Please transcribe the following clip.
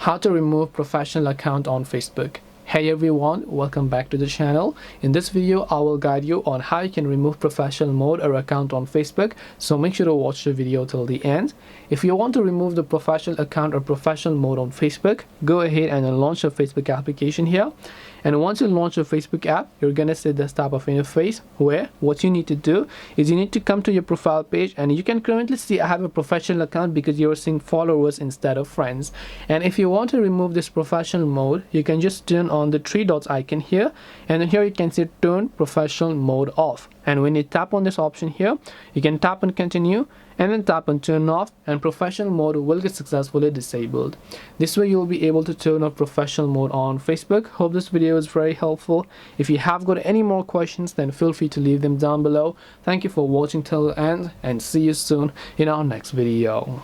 How to remove professional account on Facebook. Hey everyone, welcome back to the channel. In this video I will guide you on how you can remove professional mode or account on Facebook, so make sure to watch the video till the end. If you want to remove the professional account or professional mode on Facebook, go ahead and launch your Facebook application here. And once you launch your Facebook app, you're gonna see this type of interface where what you need to do is you need to come to your profile page, and you can currently see I have a professional account because you're seeing followers instead of friends. And if you want to remove this professional mode, you can just turn on the three dots icon here, and then here you can see turn professional mode off. And when you tap on this option here, you can tap on continue and then tap on turn off, and professional mode will get successfully disabled. This way you'll be able to turn off professional mode on Facebook. Hope this video is very helpful. If you have got any more questions, then feel free to leave them down below. Thank you for watching till the end, and see you soon in our next video.